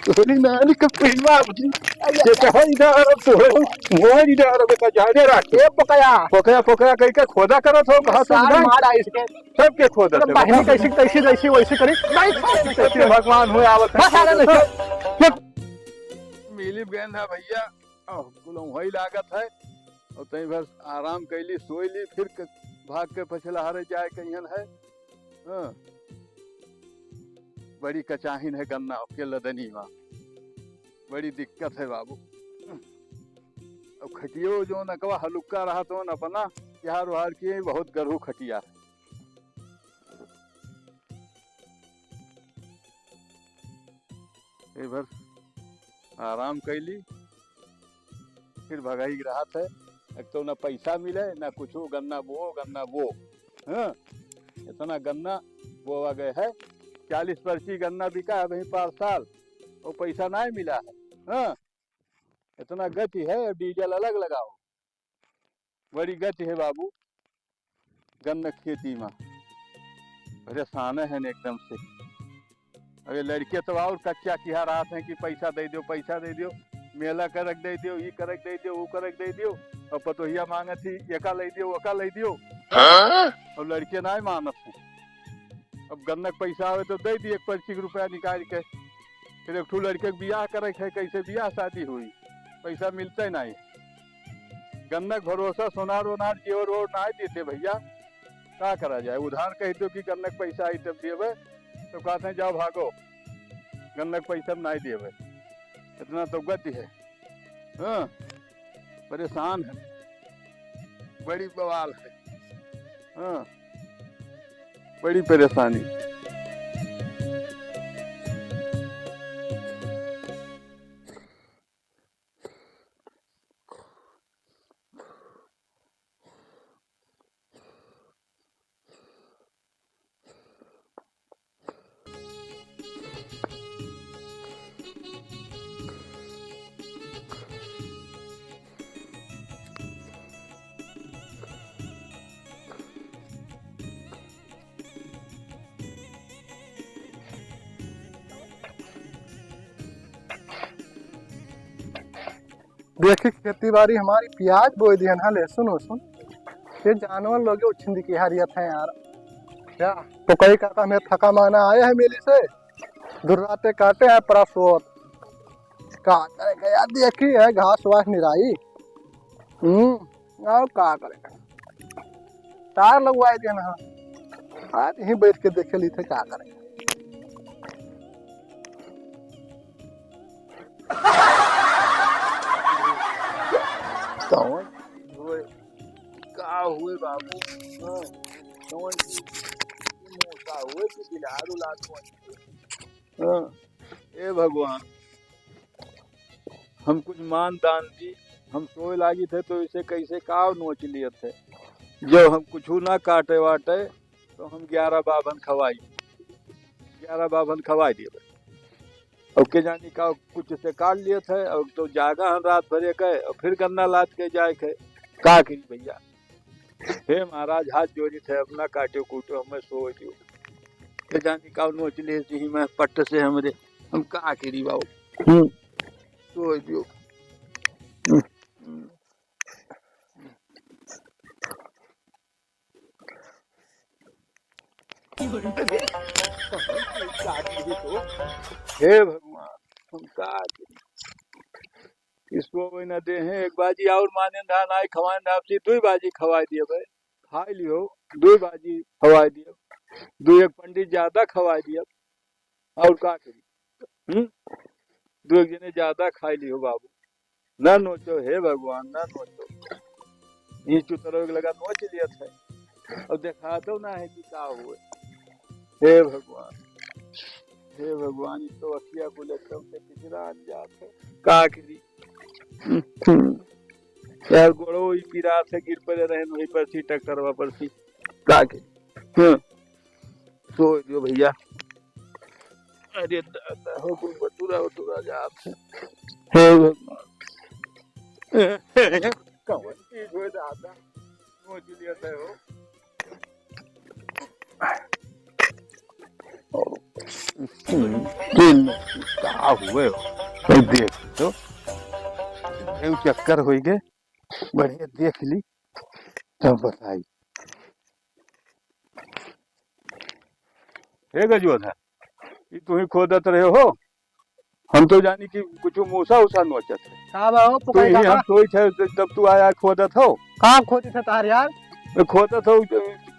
Tuli nani ka prima abdi. Kita ida arab to मोह ida arab का जाने रख ए पकया पोखया पोखया कहीं का खोदा करत हो कहा तुम सार नहीं मार आई इसके सबके खोदा तेरे थे बहनी बता कैसी कैसी जैसी वैसी करी नहीं कैसे भगवान हुए आवत है बस आने नहीं मिली बेन है भैया गुलम वही लागत है और तई बस आराम कैली सोई ली फिर भाग के पछला हरे जाए कहीं है हाँ। बड़ी कचाहिन है गन्ना के लदनी वहाँ बड़ी दिक्कत है बाबू अब खटियो जो नकवा हलुक्का रहा तो न अपना यार वार किए बहुत गरू खटिया है भर आराम कैली फिर भगाई रहा था एक तो ना पैसा मिले ना कुछ गन्ना बो हाँ इतना गन्ना बोआ गए है 40 पर्ची गन्ना बिका है वही 5 साल और पैसा नहीं मिला है हाँ इतना गति है डीजल अलग लगाओ बड़ी गति है बाबू गन्ना खेती में परेशान है न एकदम से अरे लड़के तो और कच्चा किहा रहा था कि पैसा दे दियो मेला करक दे दियो ये करक दे दियो वो करक दे दियो और पतोहिया मांगे थी एका ले दियो वका ले दियो और लड़के ना मानत है अब गन्नक पैसा आवे तो दे दी 1 पर्ची के रुपया निकाल के फिर एक ठू लड़के के बियाह करे है कैसे बियाह शादी हुई पैसा मिलता ही नहीं गन्नक भरोसा सोनार वोनार जेवर वो नहीं देते भैया क्या करा जाए उधार कह दो कि गन्नक पैसा आई तब देवे तो कहते हैं जाओ भागो गन्नक पैसा नहीं देवे इतना तो गति है हाँ परेशान है बड़ी बवाल है हाँ बड़ी परेशानी देखी खेती बाड़ी हमारी प्याज बोई दी ना लहसुन वसुन ये जानवर लोग उछिंद की हरियत है यार क्या तो कई काका में थका माना आया है मेली से दुर्राते काटे हैं परसोत का करेगा यार देखी है घास वास निराई और का करेगा तार लगवाए थे ना आज यहीं बैठ के देखे ली थे क्या करेगा कौन हुए का हुए बाबू हाँ कौन मोटा हुए कि बिलारू लात हाँ ए भगवान हम कुछ मान दान दी हम सोए लागी थे तो इसे कैसे काव नोच लिए थे जब हम कुछ ना काटे वाटे तो हम 11 बाभन खवाई दिए और के जानी का कुछ से काट लिए थे और तो जागा हम रात भरे गए और फिर गन्ना लाद के जाए थे का करी भैया हे महाराज हाथ जोड़ी थे अपना काटे कूटो हमें सो दियो के जानी का नोच ले ही मैं पट्ट से हमरे हम का करी बाबू सो दियो हे भगवान हम का इसको कोई न दे हैं एक बाजी और माने धान आई खवाए आपसी 2 बाजी खवाई दिए भाई खाई लियो 2 बाजी खवाई दिए 2 एक पंडित ज्यादा खवाई दिए और का करी 2 एक जने ज्यादा खाई लियो बाबू न नोचो हे भगवान न नोचो ये चुतरो लगा नोच लिया था और देखा तो ना है कि का हुए हे भगवान तो अखिया बोले से पिछड़ा जात है का करी यार गोड़ो ही पीरा से गिर पड़े रहे वहीं पर सी ट्रैक्टर पर सी का करी सो जो भैया अरे दादा हो कोई बटूरा जात है हे भगवान कौन चीज हो दादा नोच लिया था हो दिन का हुए हो भाई देख तो एउ चक्कर हो गए बढ़िया देख ली तब बताई। हे गजोधा ये तू ही खोदत रहे हो हम तो जानी कि कुछ मूसा उसा नोचत है का बाबू तू पुकाई ही काका हम सोई थे तब तू आया खोदत हो का खोदी थे तार यार खोदत हो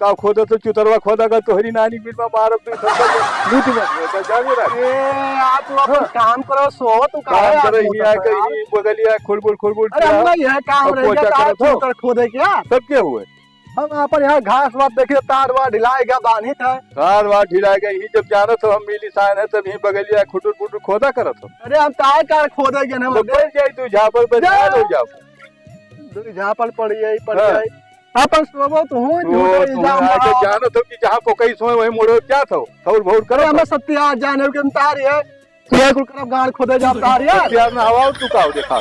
का खोदत हो चुतरवा खोदा का तोहरी नानी बिरमा मारब तू सब लूट मत जाने रख ए आप लोग अपन काम करो सो तू का काम यार करे मोटर हिया पे यार। कहीं बगलिया खुलबुल अरे हम यह काम अब रह पोछा गया तार करत हो। चूतर खोदे क्या सब के हुए हम अपन यहाँ घास वास देखिए तार वार ढिलाएगा बांधित है। कार वार ढिला गई ही जब जानत हो हम मिली सान है तब ही बगलिया खुटुर पुटुर खोदा करत हो अरे हम तार कार खोदेगे ना तो बैठ जाई तू झापल पे जा। हो जाओ दूरी झापल पड़ जाई हाँ। अपन सोबो तो हूँ तो तुम आके जानत हो कि जहाँ को कई सोए वही मुड़ो जात हो थौर बहुत अरे करत हमें सत्या जाने के तार है ये कुल करब गाड़ खोदे जा तार यार यार ना हवा तू का देखा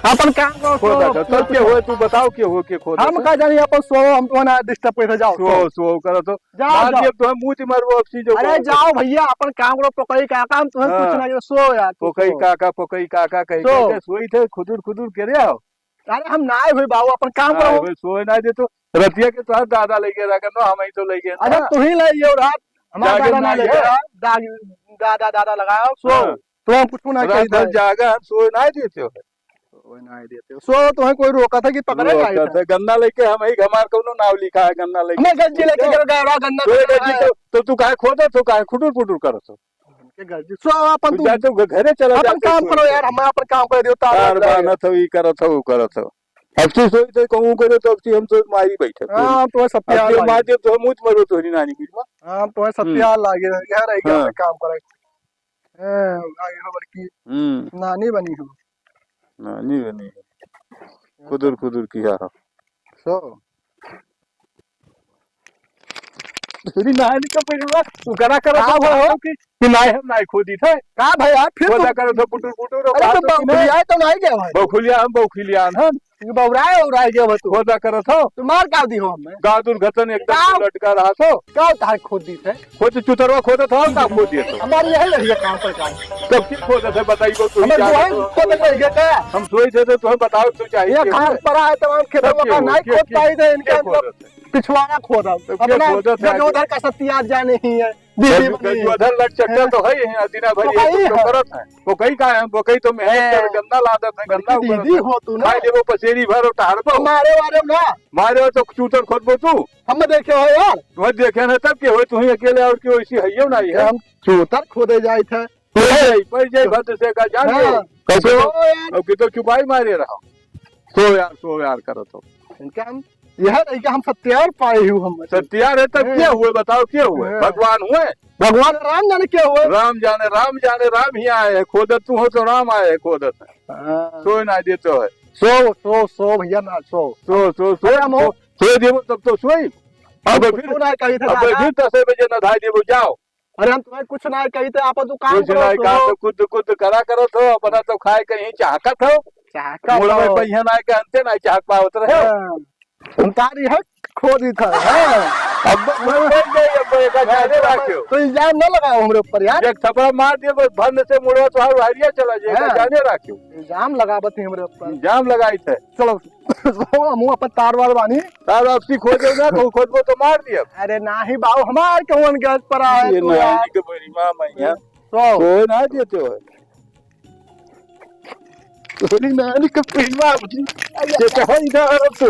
अपन काम करो खोदा कर तब के हुए तू बताओ के हो के खोदा हम का जानी अपन सो हम तो ना डिस्टर्ब कर जाओ सो करत हो जाओ, मार जाओ। दिए तो हम मुंह मारबो अब चीज अरे जाओ भैया अपन काम करो पकड़ी का काम तुम्हें हाँ। कुछ ना सो यार तू पोकई सो। काका कही सो। के सोई थे खुदुर के रे आओ अरे हम ना हुई बाबू अपन काम करो सोए ना दे तो रतिया के तोहार दादा लेके रहा करनो हम ही तो लेके अच्छा तू ही ले ये रात हमारा जागे दादा ना ना ले ये। दादा लगाओ सो हाँ। तो हम कुछ ना कही रात भर जागा हम सोए ना देते हो सो तुम्हें कोई रोका था कि पकड़े रोकता था। गन्ना लेके हम ही घमार कोनो नाव लिखा है गन्ना लेके मैं गंजी लेके गया गन्ना तो ये गंजी तो तू काहे खोदत हो काहे खुटुर पुटुर करत हो सो अपन तू तू जा तो घरे चला जा अपन काम करो यार हम अपन काम कर दियो तार बानत हो ई करत हो करत हो अब तू सोई तो कहूं करे तो अब ती हम तो मारी बैठे हां तो सत्या अब मार दे तो हम मुझ मरो तोरी नानी की हां तो सत्या लागे यार है हाँ। काम करे आगे खबर की नानी बनी हो नानी बनी खुदुर किया हो सो तेरी नानी का पैसा तू करा हो कि नाई हम नाई खोदी थे का भैया फिर खोदा करो तो पुटुर अरे तो बौखलिया तो नहीं गया भाई बौखलिया हम बौराए उराए गया तू खोदा करो तो मार का दी हो हमें गाँव दुर्घटन एकदम लटका रहा तो का तार खोद दी थे खोद चुतरवा खोदा था का खोद दिए तो हमारी यही लगी है काम पर काम तब की खोदा थे बताइए तू हमें वही खोद लग गया क्या हम सोई थे तो तुम्हें बताओ तू चाहिए ये घास पर आए तमाम खेतों का नहीं खोद पाई थे इनके अंदर पिछवाड़ा खोदा अपना गजोधर का सत्या जाने ही है गजोधर लट चक्कर तो है ही दिना भर ये तो करत है वो कई का है वो कई तो मेहनत कर गन्ना लादत है गन्ना दीदी हो तू ना खाई देबो पसेरी भर उतार दो मारे वाले ना मारे तो चूतर खोदबो तू हम देखे हो यार वो देखे ना तब के हो तू ही अकेले और क्यों ऐसी हइयो नहीं है हम चूतर खोदे जाए थे पर जाई भद्र से का जान हाँ। कैसे सो यार अब की तो चुपाई मारे रहा सो यार करत हो इनका हम यह नहीं कि हम सत्यार पाए हूँ हम सत्यार है तब क्या हुए बताओ क्या हुए हाँ। भगवान हुए भगवान राम जाने क्या हुए राम जाने राम ही आए हैं खोदत तू हो तो राम आए है खोदत सो ना देते है सो भैया ना सो सो देवो तब तो सोई अब फिर 10 बजे न धाई देवो जाओ अरे हम तुम्हें कुछ ना कही थे आप तो काम कुछ नहीं कहा तो कुद करा करो तो अपना तो खाए कहीं चाहकत हो मुड़ा में पहिया ना के अंते ना चाहक पावत रहे तारी है खोदी था अब जाने रखियो तो इल्जाम न लगाओ हमरे ऊपर यार एक थप्पड़ मार दिए बस भरने से मुड़वा तो हर हारिया चला जाएगा जाने रखियो इल्जाम लगावत हमरे ऊपर इल्जाम लगाई थे चलो हम अपन तार वार बानी तार आपसी खोदे ना तो खोदबो तो मार दिया अरे नाही बाबू हमार कौन गैस पर आए ये तू यार नानी के परिमा मैया सो कोई ना देते हो तोरी नानी के परिमा ये कहां इधर तो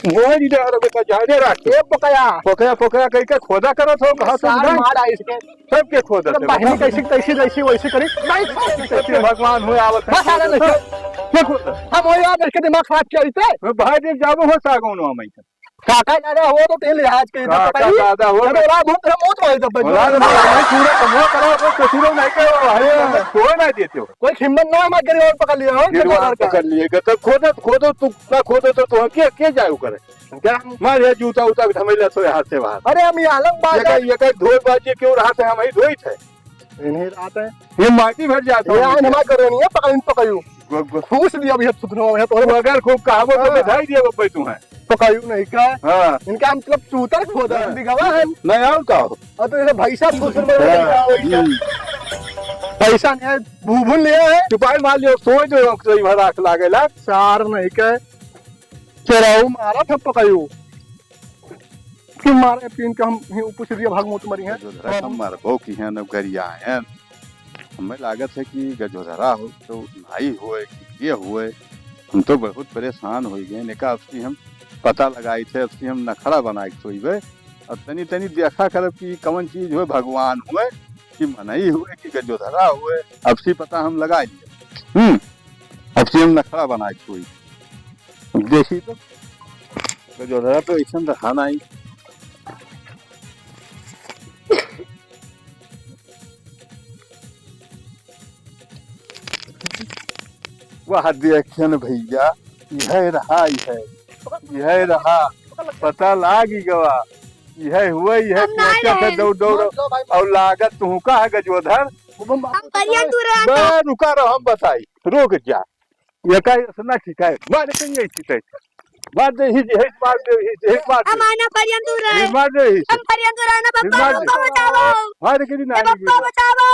मोर इधर का जाने रख ए पकया कह के खोदा करत हो कहां से सार मार आई इसके सब के खोदा थे बहनी कैसी जैसी वैसी करी नहीं कैसे भगवान हुए आवत बस आने नहीं के खोदा हम हो यार इसके दिमाग खराब किया इते भाई देख जाबो हो सागौनो हम काका दादा हो तो तेल लिहाज के काका दादा हो अरे रात हो तेरा मौत होई तब पूरा कमो करो तो कसूरो नहीं के है कोई नहीं देते हो कोई हिम्मत ना मत करी और पकड़ लिया हो गिरवार पकड़ लिए तब खोदो तो के जाऊ करे क्या मार ये जूता उता धमेला तो हाथ से बाहर अरे हम ये आलम बात ये धोए बाजे क्यों रहा था हम ही धोई थे इन्हीं रात है ये माटी भर जाता ये आज हमारा कर नहीं है पकड़ू खुश दिया भी सुधरो है तो अगर खूब कहावत तो बधाई दिया बब्बे तू है पकायू नहीं का हाँ इनका मतलब चूतर खोदा हाँ। दिखावा है नहीं और का हो और तो ये भैसा फुसर में पैसा नहीं है भूभुन लिया है चुपाई मार लियो सोच जो सही भरा लागेला चार नहीं का चराऊ मारा था पकायू कि मारे पीन के हम ही पूछ दिया भाग मुत मरी है हम मरबो की हैं अब गरिया हैं हमें लागत है कि गजोधरा हो तो नाई हुए कि ये हुए हम तो बहुत परेशान हो गए निका उसकी हम पता लगाई थे उसकी हम नखड़ा बनाई सोईबे और तनी तनी देखा करब कि कौन चीज हुए भगवान हुए कि मनई हुए कि गजोधरा हुए अब सी पता हम लगा लिए अब सी हम नखड़ा बनाई सोई देखी तो गजोधरा तो ऐसा रहा नहीं वह देखियन भैया यह रहा यह रहा पता लागी गवा यह हुआ यह पहुंचा था दौड़ दौड़ और लागत तू का है गजोधर मैं रुका रहो हम बताई रोक जा ये का सुना ठीक है मार कहीं ठीक है मार दे ही मार दे ही मार दे हमारा परियन दूर है मार दे ही हम परियन दूर है ना पप्पा को बचाओ मार के नहीं पप्पा बचाओ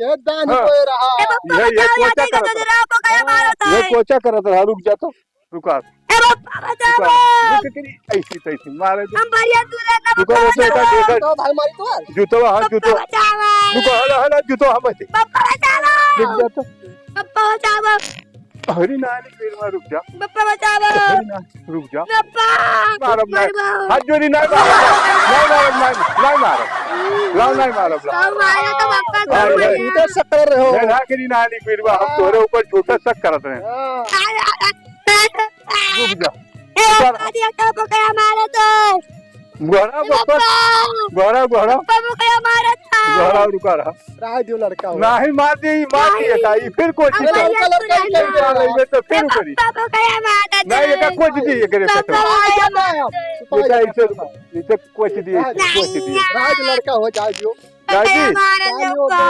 ये दान को रहा ए पप्पा ये बचाओ कोचा या करत जरा को क्या मारता ये है कोचा करत रहा रुक जा तो रुका ए पप्पा बचाओ रुक के ऐसी तैसी मारे हम परियन दूर है ना रुका पप्पा रुका बचाओ देखा तो भाई मारी तो जूतो हाँ पप्पा जूतो बचाओ रुको हला हला जूतो हम ऐसे पप्पा रुक बचाओ जा तो पप्पा बचाओ हरी नानी फिर में रुक जा पप्पा बचाओ हरी ना रुक जा पप्पा मारब ना हाथ जोड़ी नहीं मारब नहीं मारब लाओ नहीं मारब लाओ तो मारे तो पप्पा हाँ, को ये- तू तो शक्कर रहे हो ये ना करी नानी फिर में हम तोरे ऊपर झूठा शक करत रहे रुक जा ए दिया तो पकड़ा मारे तो गोरा बक्का गोरा गोरा पप्पा को मारा था गोरा रुका रहा राह दियो लड़का हो नहीं मार दी काई फिर कोई हम चीज परियन दूर है ना तो फिर करी पप्पा को क्या मारा था नहीं ये का कुछ दी ये करे पप्पा तो को क्या मारा था ये का इसे कुछ दी कुछ दी राज लड़का हो जाए जो जाजी मारा था